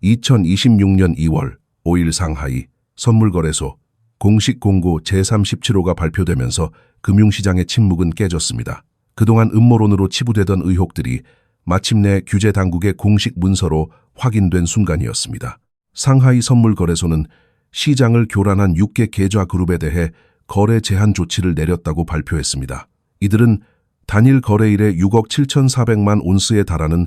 2026년 2월 5일 상하이 선물거래소 공식 공고 제37호가 발표되면서 금융시장의 침묵은 깨졌습니다. 그동안 음모론으로 치부되던 의혹들이 마침내 규제 당국의 공식 문서로 확인된 순간이었습니다. 상하이 선물거래소는 시장을 교란한 6개 계좌 그룹에 대해 거래 제한 조치를 내렸다고 발표했습니다. 이들은 단일 거래일에 6억 7,400만 온스에 달하는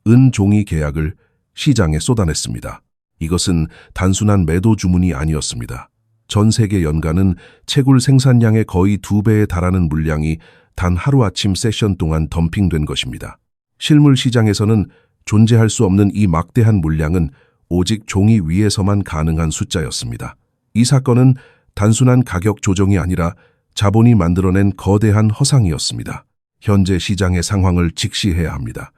은 종이 계약을 시장에 쏟아냈습니다. 이것은 단순한 매도 주문이 아니었습니다. 전 세계 연간은 채굴 생산량의 거의 2배에 달하는 물량이 단 하루아침 세션 동안 덤핑된 것입니다. 실물 시장에서는 존재할 수 없는 이 막대한 물량은 오직 종이 위에서만 가능한 숫자였습니다. 이 사건은 단순한 가격 조정이 아니라 자본이 만들어낸 거대한 허상이었습니다. 현재 시장의 상황을 직시해야 합니다.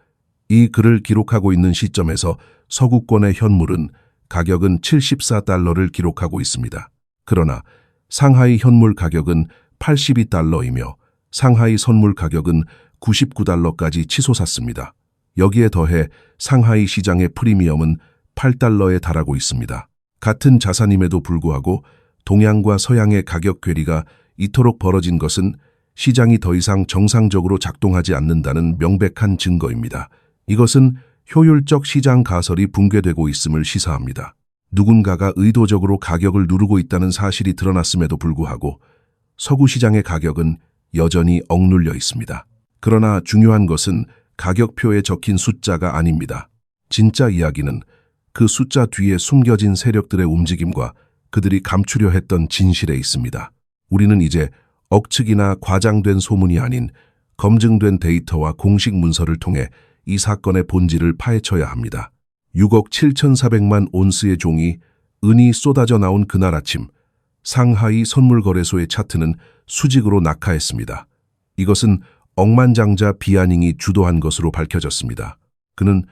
이 글을 기록하고 있는 시점에서 서구권의 현물은 가격은 74달러를 기록하고 있습니다. 그러나 상하이 현물 가격은 82달러이며 상하이 선물 가격은 99달러까지 치솟았습니다. 여기에 더해 상하이 시장의 프리미엄은 8달러에 달하고 있습니다. 같은 자산임에도 불구하고 동양과 서양의 가격 괴리가 이토록 벌어진 것은 시장이 더 이상 정상적으로 작동하지 않는다는 명백한 증거입니다. 이것은 효율적 시장 가설이 붕괴되고 있음을 시사합니다. 누군가가 의도적으로 가격을 누르고 있다는 사실이 드러났음에도 불구하고 서구 시장의 가격은 여전히 억눌려 있습니다. 그러나 중요한 것은 가격표에 적힌 숫자가 아닙니다. 진짜 이야기는 그 숫자 뒤에 숨겨진 세력들의 움직임과 그들이 감추려 했던 진실에 있습니다. 우리는 이제 억측이나 과장된 소문이 아닌 검증된 데이터와 공식 문서를 통해 이 사건의 본질을 파헤쳐야 합니다. 6억 7,400만 온스의 종이 은이 쏟아져 나온 그날 아침, 상하이 선물거래소의 차트는 수직으로 낙하했습니다. 이것은 억만장자 비아닝이 주도한 것으로 밝혀졌습니다. 그는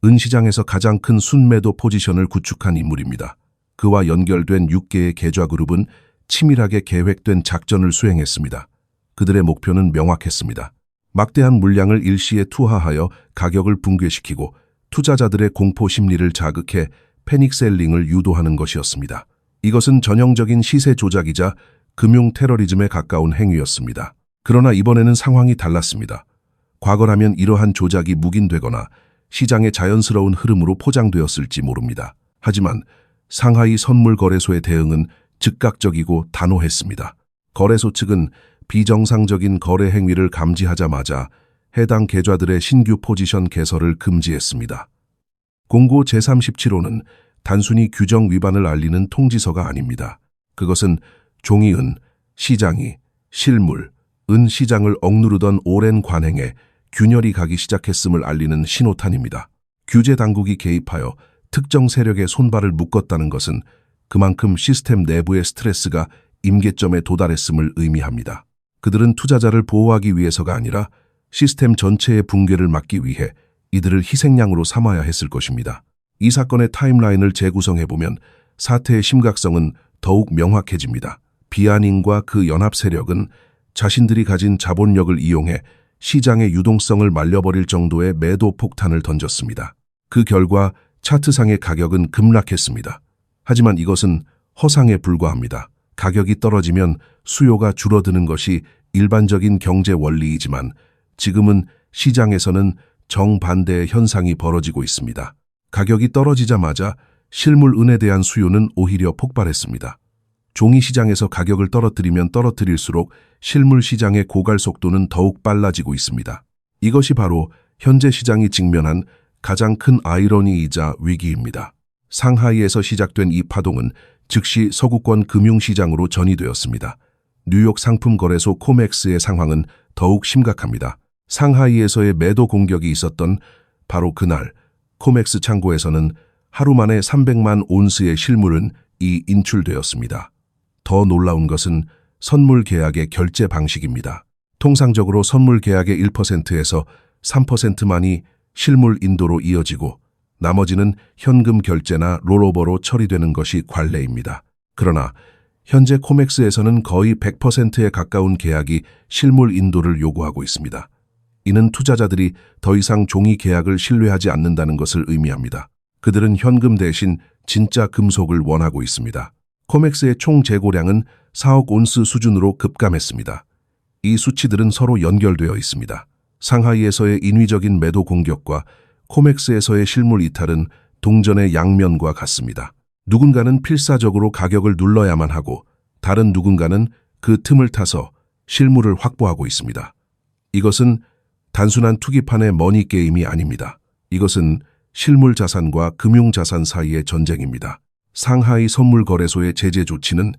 은시장에서 가장 큰 순매도 포지션을 구축한 인물입니다. 그와 연결된 6개의 계좌 그룹은 치밀하게 계획된 작전을 수행했습니다. 그들의 목표는 명확했습니다. 막대한 물량을 일시에 투하하여 가격을 붕괴시키고 투자자들의 공포 심리를 자극해 패닉셀링을 유도하는 것이었습니다. 이것은 전형적인 시세 조작이자 금융 테러리즘에 가까운 행위였습니다. 그러나 이번에는 상황이 달랐습니다. 과거라면 이러한 조작이 묵인되거나 시장의 자연스러운 흐름으로 포장되었을지 모릅니다. 하지만 상하이 선물거래소의 대응은 즉각적이고 단호했습니다. 거래소 측은 비정상적인 거래 행위를 감지하자마자 해당 계좌들의 신규 포지션 개설을 금지했습니다. 공고 제37호는 단순히 규정 위반을 알리는 통지서가 아닙니다. 그것은 종이은, 시장이, 실물, 은 시장을 억누르던 오랜 관행에 균열이 가기 시작했음을 알리는 신호탄입니다. 규제 당국이 개입하여 특정 세력의 손발을 묶었다는 것은 그만큼 시스템 내부의 스트레스가 임계점에 도달했음을 의미합니다. 그들은 투자자를 보호하기 위해서가 아니라 시스템 전체의 붕괴를 막기 위해 이들을 희생양으로 삼아야 했을 것입니다. 이 사건의 타임라인을 재구성해보면 사태의 심각성은 더욱 명확해집니다. 비아닝과 그 연합 세력은 자신들이 가진 자본력을 이용해 시장의 유동성을 말려버릴 정도의 매도 폭탄을 던졌습니다. 그 결과 차트상의 가격은 급락했습니다. 하지만 이것은 허상에 불과합니다. 가격이 떨어지면 수요가 줄어드는 것이 일반적인 경제 원리이지만 지금은 시장에서는 정반대의 현상이 벌어지고 있습니다. 가격이 떨어지자마자 실물 은에 대한 수요는 오히려 폭발했습니다. 종이 시장에서 가격을 떨어뜨리면 떨어뜨릴수록 실물 시장의 고갈 속도는 더욱 빨라지고 있습니다. 이것이 바로 현재 시장이 직면한 가장 큰 아이러니이자 위기입니다. 상하이에서 시작된 이 파동은 즉시 서구권 금융시장으로 전이되었습니다. 뉴욕 상품거래소 코맥스의 상황은 더욱 심각합니다. 상하이에서의 매도 공격이 있었던 바로 그날 코맥스 창고에서는 하루 만에 300만 온스의 실물은 인출되었습니다. 더 놀라운 것은 선물 계약의 결제 방식입니다. 통상적으로 선물 계약의 1%에서 3%만이 실물 인도로 이어지고 나머지는 현금 결제나 롤오버로 처리되는 것이 관례입니다. 그러나 현재 코맥스에서는 거의 100%에 가까운 계약이 실물 인도를 요구하고 있습니다. 이는 투자자들이 더 이상 종이 계약을 신뢰하지 않는다는 것을 의미합니다. 그들은 현금 대신 진짜 금속을 원하고 있습니다. 코맥스의 총 재고량은 4억 온스 수준으로 급감했습니다. 이 수치들은 서로 연결되어 있습니다. 상하이에서의 인위적인 매도 공격과 코맥스에서의 실물 이탈은 동전의 양면과 같습니다. 누군가는 필사적으로 가격을 눌러야만 하고 다른 누군가는 그 틈을 타서 실물을 확보하고 있습니다. 이것은 단순한 투기판의 머니 게임이 아닙니다. 이것은 실물 자산과 금융 자산 사이의 전쟁입니다. 상하이 선물 거래소의 제재 조치는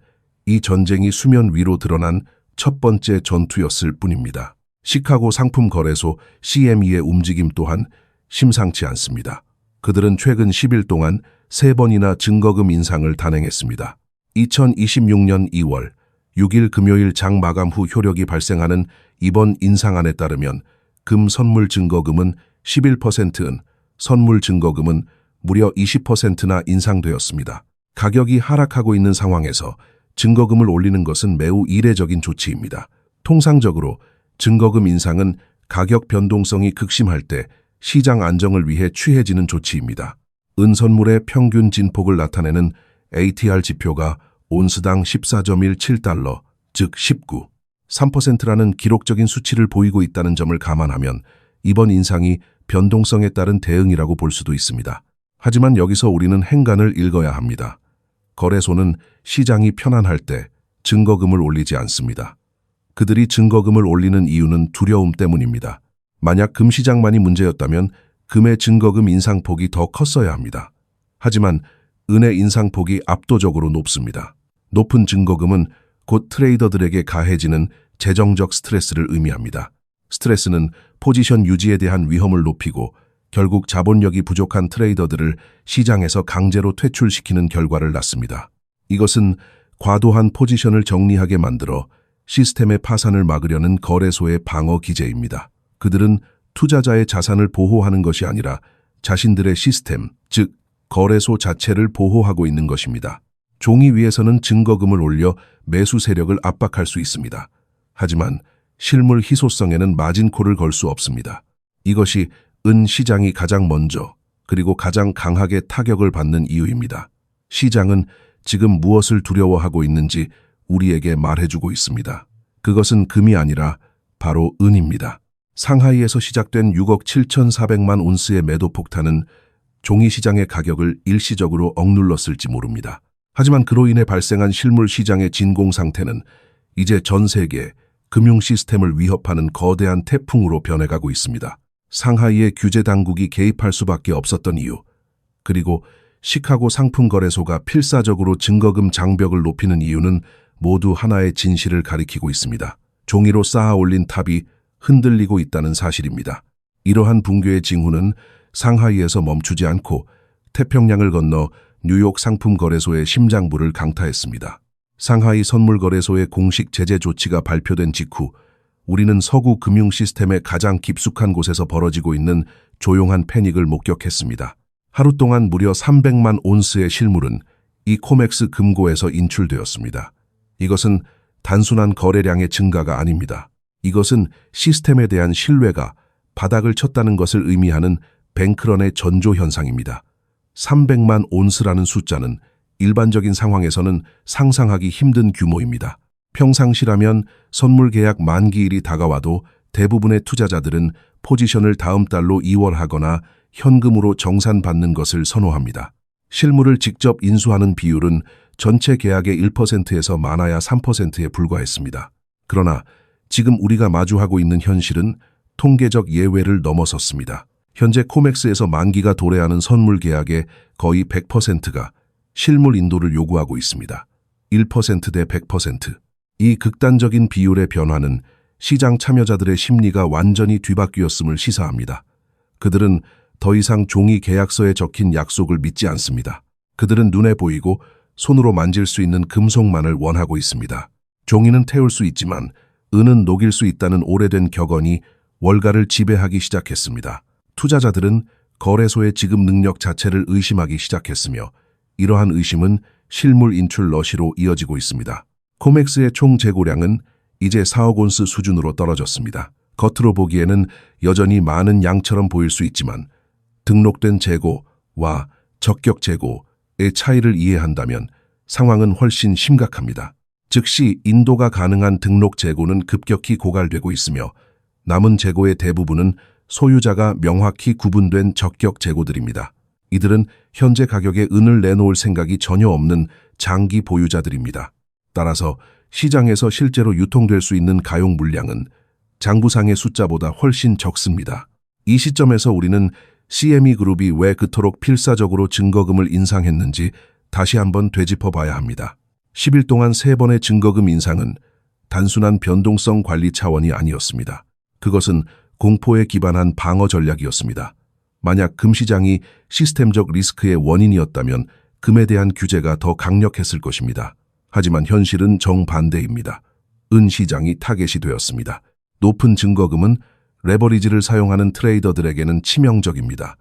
이 전쟁이 수면 위로 드러난 첫 번째 전투였을 뿐입니다. 시카고 상품 거래소 CME의 움직임 또한 심상치 않습니다. 그들은 최근 10일 동안 3번이나 증거금 인상을 단행했습니다. 2026년 2월 6일 금요일 장 마감 후 효력이 발생하는 이번 인상안에 따르면 금 선물 증거금은 11%은 선물 증거금은 무려 20%나 인상되었습니다. 가격이 하락하고 있는 상황에서 증거금을 올리는 것은 매우 이례적인 조치입니다. 통상적으로 증거금 인상은 가격 변동성이 극심할 때 시장 안정을 위해 취해지는 조치입니다. 은선물의 평균 진폭을 나타내는 ATR 지표가 온스당 14.17달러, 즉 19.3%라는 기록적인 수치를 보이고 있다는 점을 감안하면 이번 인상이 변동성에 따른 대응이라고 볼 수도 있습니다. 하지만 여기서 우리는 행간을 읽어야 합니다. 거래소는 시장이 편안할 때 증거금을 올리지 않습니다. 그들이 증거금을 올리는 이유는 두려움 때문입니다. 만약 금 시장만이 문제였다면 금의 증거금 인상폭이 더 컸어야 합니다. 하지만 은의 인상폭이 압도적으로 높습니다. 높은 증거금은 곧 트레이더들에게 가해지는 재정적 스트레스를 의미합니다. 스트레스는 포지션 유지에 대한 위험을 높이고 결국 자본력이 부족한 트레이더들을 시장에서 강제로 퇴출시키는 결과를 낳습니다. 이것은 과도한 포지션을 정리하게 만들어 시스템의 파산을 막으려는 거래소의 방어 기제입니다. 그들은 투자자의 자산을 보호하는 것이 아니라 자신들의 시스템, 즉 거래소 자체를 보호하고 있는 것입니다. 종이 위에서는 증거금을 올려 매수 세력을 압박할 수 있습니다. 하지만 실물 희소성에는 마진콜을 걸 수 없습니다. 이것이 은 시장이 가장 먼저 그리고 가장 강하게 타격을 받는 이유입니다. 시장은 지금 무엇을 두려워하고 있는지 우리에게 말해주고 있습니다. 그것은 금이 아니라 바로 은입니다. 상하이에서 시작된 6억 7,400만 온스의 매도 폭탄은 종이 시장의 가격을 일시적으로 억눌렀을지 모릅니다. 하지만 그로 인해 발생한 실물 시장의 진공 상태는 이제 전 세계 금융 시스템을 위협하는 거대한 태풍으로 변해가고 있습니다. 상하이의 규제 당국이 개입할 수밖에 없었던 이유, 그리고 시카고 상품거래소가 필사적으로 증거금 장벽을 높이는 이유는 모두 하나의 진실을 가리키고 있습니다. 종이로 쌓아 올린 탑이 흔들리고 있다는 사실입니다. 이러한 붕괴의 징후는 상하이에서 멈추지 않고 태평양을 건너 뉴욕 상품거래소의 심장부를 강타했습니다. 상하이 선물거래소의 공식 제재 조치가 발표된 직후 우리는 서구 금융 시스템의 가장 깊숙한 곳에서 벌어지고 있는 조용한 패닉을 목격했습니다. 하루 동안 무려 300만 온스의 실물은 이 코맥스 금고에서 인출되었습니다. 이것은 단순한 거래량의 증가가 아닙니다. 이것은 시스템에 대한 신뢰가 바닥을 쳤다는 것을 의미하는 뱅크런의 전조 현상입니다. 300만 온스라는 숫자는 일반적인 상황에서는 상상하기 힘든 규모입니다. 평상시라면 선물 계약 만기일이 다가와도 대부분의 투자자들은 포지션을 다음 달로 이월하거나 현금으로 정산받는 것을 선호합니다. 실물을 직접 인수하는 비율은 전체 계약의 1%에서 많아야 3%에 불과했습니다. 그러나 지금 우리가 마주하고 있는 현실은 통계적 예외를 넘어섰습니다. 현재 코맥스에서 만기가 도래하는 선물 계약의 거의 100%가 실물 인도를 요구하고 있습니다. 1%대 100%. 이 극단적인 비율의 변화는 시장 참여자들의 심리가 완전히 뒤바뀌었음을 시사합니다. 그들은 더 이상 종이 계약서에 적힌 약속을 믿지 않습니다. 그들은 눈에 보이고 손으로 만질 수 있는 금속만을 원하고 있습니다. 종이는 태울 수 있지만 은은 녹일 수 있다는 오래된 격언이 월가를 지배하기 시작했습니다. 투자자들은 거래소의 지급 능력 자체를 의심하기 시작했으며 이러한 의심은 실물 인출 러시로 이어지고 있습니다. 코맥스의 총 재고량은 이제 4억 온스 수준으로 떨어졌습니다. 겉으로 보기에는 여전히 많은 양처럼 보일 수 있지만 등록된 재고와 적격 재고의 차이를 이해한다면 상황은 훨씬 심각합니다. 즉시 인도가 가능한 등록 재고는 급격히 고갈되고 있으며 남은 재고의 대부분은 소유자가 명확히 구분된 적격 재고들입니다. 이들은 현재 가격에 은을 내놓을 생각이 전혀 없는 장기 보유자들입니다. 따라서 시장에서 실제로 유통될 수 있는 가용 물량은 장부상의 숫자보다 훨씬 적습니다. 이 시점에서 우리는 CME 그룹이 왜 그토록 필사적으로 증거금을 인상했는지 다시 한번 되짚어 봐야 합니다. 10일 동안 3번의 증거금 인상은 단순한 변동성 관리 차원이 아니었습니다. 그것은 공포에 기반한 방어 전략이었습니다. 만약 금시장이 시스템적 리스크의 원인이었다면 금에 대한 규제가 더 강력했을 것입니다. 하지만 현실은 정반대입니다. 은 시장이 타겟이 되었습니다. 높은 증거금은 레버리지를 사용하는 트레이더들에게는 치명적입니다.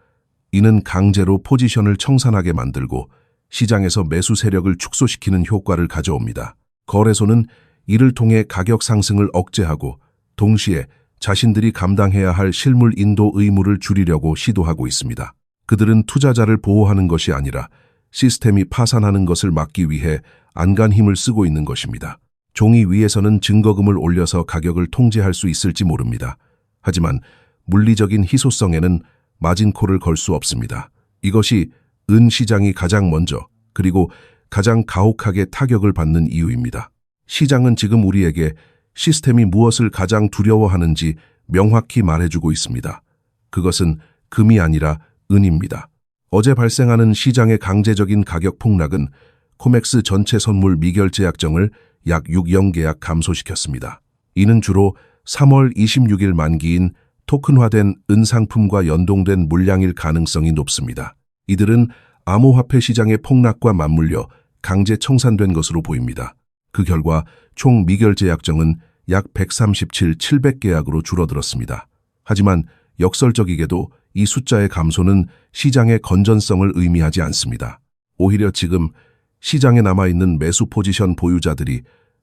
이는 강제로 포지션을 청산하게 만들고 시장에서 매수 세력을 축소시키는 효과를 가져옵니다. 거래소는 이를 통해 가격 상승을 억제하고 동시에 자신들이 감당해야 할 실물 인도 의무를 줄이려고 시도하고 있습니다. 그들은 투자자를 보호하는 것이 아니라 시스템이 파산하는 것을 막기 위해 안간 힘을 쓰고 있는 것입니다. 종이 위에서는 증거금을 올려서 가격을 통제할 수 있을지 모릅니다. 하지만 물리적인 희소성에는 마진콜을 걸 수 없습니다. 이것이 은 시장이 가장 먼저 그리고 가장 가혹하게 타격을 받는 이유입니다. 시장은 지금 우리에게 시스템이 무엇을 가장 두려워하는지 명확히 말해주고 있습니다. 그것은 금이 아니라 은입니다. 어제 발생하는 시장의 강제적인 가격 폭락은 코맥스 전체 선물 미결제 약정을 약 6영 계약 감소시켰습니다. 이는 주로 3월 26일 만기인 토큰화된 은 상품과 연동된 물량일 가능성이 높습니다. 이들은 암호화폐 시장의 폭락과 맞물려 강제 청산된 것으로 보입니다. 그 결과 총 미결제 약정은 약 700계약으로 줄어들었습니다. 하지만 역설적이게도 이 숫자의 감소는 시장의 건전성을 의미하지 않습니다. 오히려 지금 시장에 남아있는 매수 포지션 보유자들이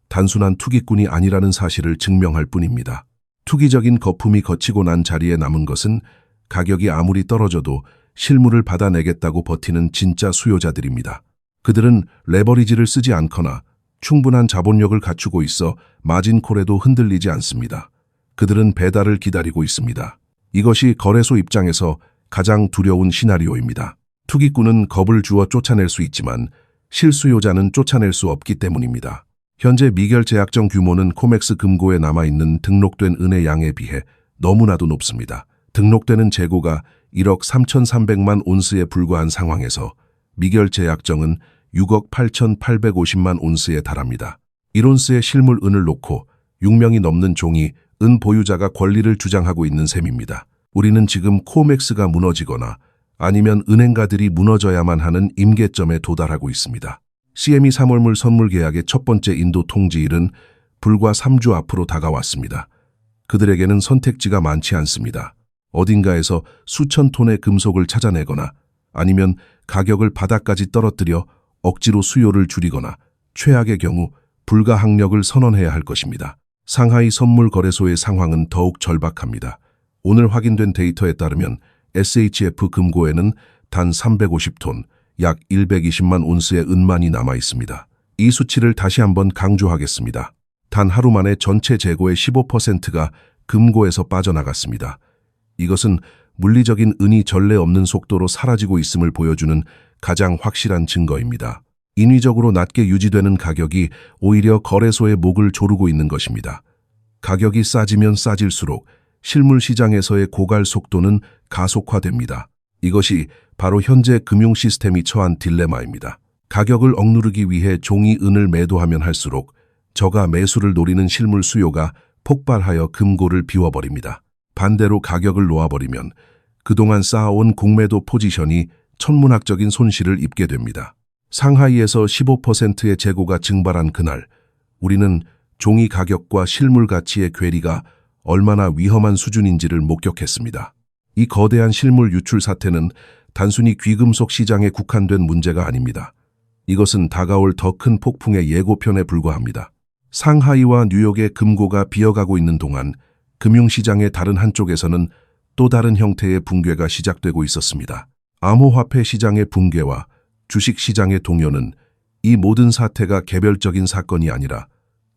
단순한 투기꾼이 아니라는 사실을 증명할 뿐입니다. 투기적인 거품이 거치고 난 자리에 남은 것은 가격이 아무리 떨어져도 실물을 받아내겠다고 버티는 진짜 수요자들입니다. 그들은 레버리지를 쓰지 않거나 충분한 자본력을 갖추고 있어 마진콜에도 흔들리지 않습니다. 그들은 배달을 기다리고 있습니다. 이것이 거래소 입장에서 가장 두려운 시나리오입니다. 투기꾼은 겁을 주어 쫓아낼 수 있지만 실수요자는 쫓아낼 수 없기 때문입니다. 현재 미결제 약정 규모는 코맥스 금고에 남아있는 등록된 은의 양에 비해 너무나도 높습니다. 등록되는 재고가 1억 3,300만 온스에 불과한 상황에서 미결제 약정은 6억 8,850만 온스에 달합니다. 1온스의 실물 은을 놓고 6명이 넘는 종이 은 보유자가 권리를 주장하고 있는 셈입니다. 우리는 지금 코맥스가 무너지거나 아니면 은행가들이 무너져야만 하는 임계점에 도달하고 있습니다. CME 3월물 선물 계약의 첫 번째 인도 통지일은 불과 3주 앞으로 다가왔습니다. 그들에게는 선택지가 많지 않습니다. 어딘가에서 수천 톤의 금속을 찾아내거나 아니면 가격을 바닥까지 떨어뜨려 억지로 수요를 줄이거나 최악의 경우 불가항력을 선언해야 할 것입니다. 상하이 선물 거래소의 상황은 더욱 절박합니다. 오늘 확인된 데이터에 따르면 SHF 금고에는 단 350톤, 약 120만 온스의 은만이 남아 있습니다. 이 수치를 다시 한번 강조하겠습니다. 단 하루 만에 전체 재고의 15%가 금고에서 빠져나갔습니다. 이것은 물리적인 은이 전례 없는 속도로 사라지고 있음을 보여주는 가장 확실한 증거입니다. 인위적으로 낮게 유지되는 가격이 오히려 거래소의 목을 조르고 있는 것입니다. 가격이 싸지면 싸질수록 실물 시장에서의 고갈 속도는 가속화됩니다. 이것이 바로 현재 금융 시스템이 처한 딜레마입니다. 가격을 억누르기 위해 종이 은을 매도하면 할수록 저가 매수를 노리는 실물 수요가 폭발하여 금고를 비워버립니다. 반대로 가격을 놓아버리면 그동안 쌓아온 공매도 포지션이 천문학적인 손실을 입게 됩니다. 상하이에서 15%의 재고가 증발한 그날, 우리는 종이 가격과 실물 가치의 괴리가 얼마나 위험한 수준인지를 목격했습니다. 이 거대한 실물 유출 사태는 단순히 귀금속 시장에 국한된 문제가 아닙니다. 이것은 다가올 더 큰 폭풍의 예고편에 불과합니다. 상하이와 뉴욕의 금고가 비어가고 있는 동안 금융시장의 다른 한쪽에서는 또 다른 형태의 붕괴가 시작되고 있었습니다. 암호화폐 시장의 붕괴와 주식시장의 동요는 이 모든 사태가 개별적인 사건이 아니라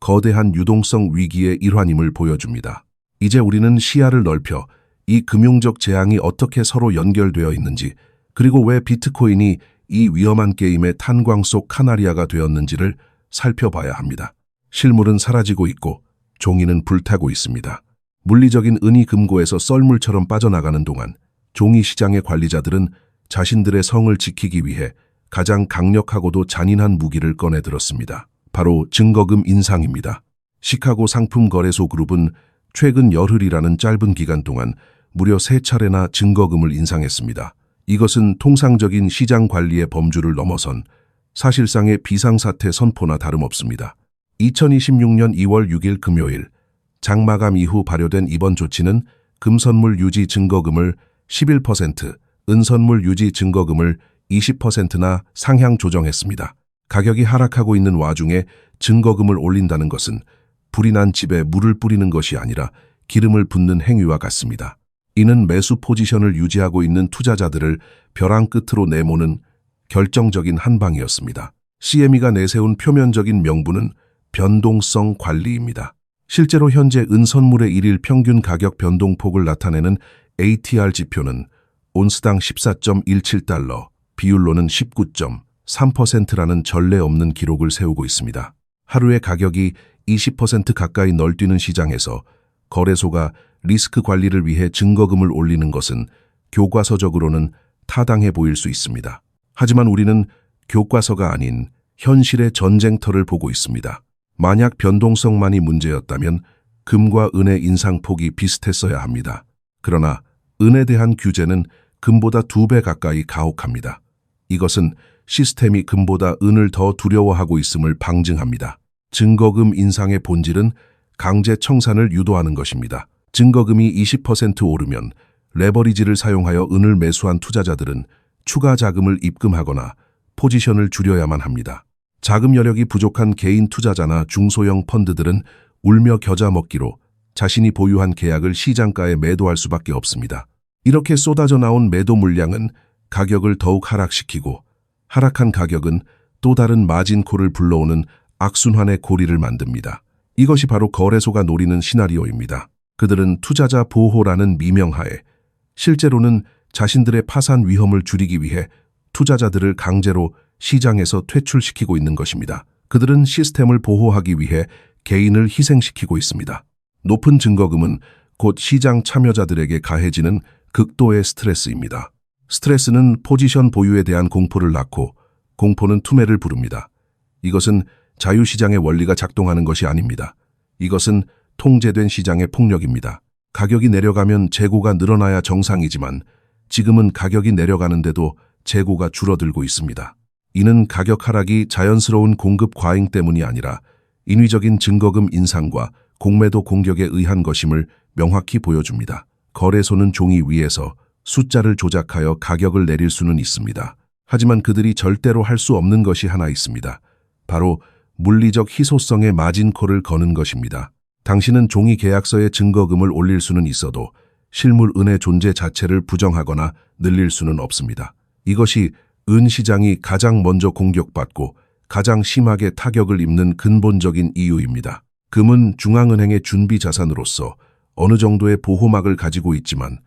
거대한 유동성 위기의 일환임을 보여줍니다. 이제 우리는 시야를 넓혀 이 금융적 재앙이 어떻게 서로 연결되어 있는지, 그리고 왜 비트코인이 이 위험한 게임의 탄광 속 카나리아가 되었는지를 살펴봐야 합니다. 실물은 사라지고 있고 종이는 불타고 있습니다. 물리적인 은이 금고에서 썰물처럼 빠져나가는 동안 종이 시장의 관리자들은 자신들의 성을 지키기 위해 가장 강력하고도 잔인한 무기를 꺼내들었습니다. 바로 증거금 인상입니다. 시카고 상품거래소 그룹은 최근 열흘이라는 짧은 기간 동안 무려 3차례나 증거금을 인상했습니다. 이것은 통상적인 시장 관리의 범주를 넘어선 사실상의 비상사태 선포나 다름없습니다. 2026년 2월 6일 금요일 장마감 이후 발효된 이번 조치는 금선물 유지 증거금을 11%, 은선물 유지 증거금을 20%나 상향 조정했습니다. 가격이 하락하고 있는 와중에 증거금을 올린다는 것은 불이 난 집에 물을 뿌리는 것이 아니라 기름을 붓는 행위와 같습니다. 이는 매수 포지션을 유지하고 있는 투자자들을 벼랑 끝으로 내모는 결정적인 한방이었습니다. CME가 내세운 표면적인 명분은 변동성 관리입니다. 실제로 현재 은선물의 일일 평균 가격 변동폭을 나타내는 ATR 지표는 온스당 14.17달러, 비율로는 19.3%라는 전례 없는 기록을 세우고 있습니다. 하루에 가격이 20% 가까이 널뛰는 시장에서 거래소가 리스크 관리를 위해 증거금을 올리는 것은 교과서적으로는 타당해 보일 수 있습니다. 하지만 우리는 교과서가 아닌 현실의 전쟁터를 보고 있습니다. 만약 변동성만이 문제였다면 금과 은의 인상폭이 비슷했어야 합니다. 그러나 은에 대한 규제는 금보다 2배 가까이 가혹합니다. 이것은 시스템이 금보다 은을 더 두려워하고 있음을 방증합니다. 증거금 인상의 본질은 강제 청산을 유도하는 것입니다. 증거금이 20% 오르면 레버리지를 사용하여 은을 매수한 투자자들은 추가 자금을 입금하거나 포지션을 줄여야만 합니다. 자금 여력이 부족한 개인 투자자나 중소형 펀드들은 울며 겨자 먹기로 자신이 보유한 계약을 시장가에 매도할 수밖에 없습니다. 이렇게 쏟아져 나온 매도 물량은 가격을 더욱 하락시키고 하락한 가격은 또 다른 마진콜을 불러오는 악순환의 고리를 만듭니다. 이것이 바로 거래소가 노리는 시나리오입니다. 그들은 투자자 보호라는 미명하에 실제로는 자신들의 파산 위험을 줄이기 위해 투자자들을 강제로 시장에서 퇴출시키고 있는 것입니다. 그들은 시스템을 보호하기 위해 개인을 희생시키고 있습니다. 높은 증거금은 곧 시장 참여자들에게 가해지는 극도의 스트레스입니다. 스트레스는 포지션 보유에 대한 공포를 낳고 공포는 투매를 부릅니다. 이것은 자유시장의 원리가 작동하는 것이 아닙니다. 이것은 통제된 시장의 폭력입니다. 가격이 내려가면 재고가 늘어나야 정상이지만 지금은 가격이 내려가는데도 재고가 줄어들고 있습니다. 이는 가격 하락이 자연스러운 공급 과잉 때문이 아니라 인위적인 증거금 인상과 공매도 공격에 의한 것임을 명확히 보여줍니다. 거래소는 종이 위에서 숫자를 조작하여 가격을 내릴 수는 있습니다. 하지만 그들이 절대로 할 수 없는 것이 하나 있습니다. 바로 물리적 희소성의 마진콜을 거는 것입니다. 당신은 종이 계약서에 증거금을 올릴 수는 있어도 실물 은의 존재 자체를 부정하거나 늘릴 수는 없습니다. 이것이 은 시장이 가장 먼저 공격받고 가장 심하게 타격을 입는 근본적인 이유입니다. 금은 중앙은행의 준비 자산으로서 어느 정도의 보호막을 가지고 있지만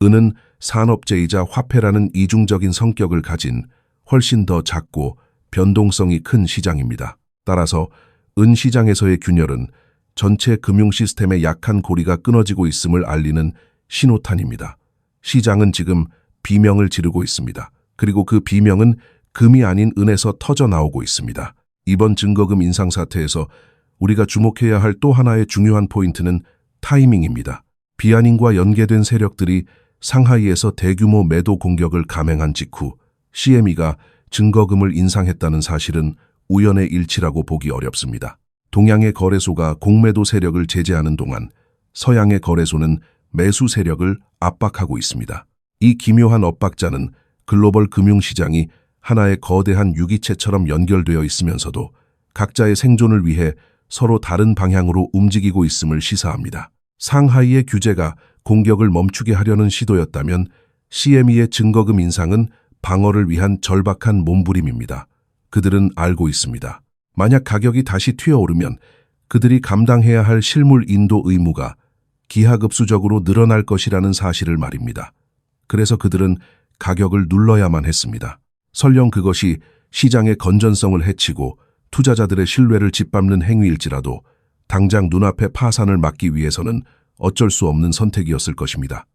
은은 산업재이자 화폐라는 이중적인 성격을 가진 훨씬 더 작고 변동성이 큰 시장입니다. 따라서 은 시장에서의 균열은 전체 금융 시스템의 약한 고리가 끊어지고 있음을 알리는 신호탄입니다. 시장은 지금 비명을 지르고 있습니다. 그리고 그 비명은 금이 아닌 은에서 터져 나오고 있습니다. 이번 증거금 인상 사태에서 우리가 주목해야 할 또 하나의 중요한 포인트는 타이밍입니다. 비아닌과 연계된 세력들이 상하이에서 대규모 매도 공격을 감행한 직후 CME가 증거금을 인상했다는 사실은 우연의 일치라고 보기 어렵습니다. 동양의 거래소가 공매도 세력을 제재하는 동안 서양의 거래소는 매수 세력을 압박하고 있습니다. 이 기묘한 엇박자는 글로벌 금융시장이 하나의 거대한 유기체처럼 연결되어 있으면서도 각자의 생존을 위해 서로 다른 방향으로 움직이고 있음을 시사합니다. 상하이의 규제가 공격을 멈추게 하려는 시도였다면 CME의 증거금 인상은 방어를 위한 절박한 몸부림입니다. 그들은 알고 있습니다. 만약 가격이 다시 튀어오르면 그들이 감당해야 할 실물 인도 의무가 기하급수적으로 늘어날 것이라는 사실을 말입니다. 그래서 그들은 가격을 눌러야만 했습니다. 설령 그것이 시장의 건전성을 해치고 투자자들의 신뢰를 짓밟는 행위일지라도 당장 눈앞의 파산을 막기 위해서는 어쩔 수 없는 선택이었을 것입니다.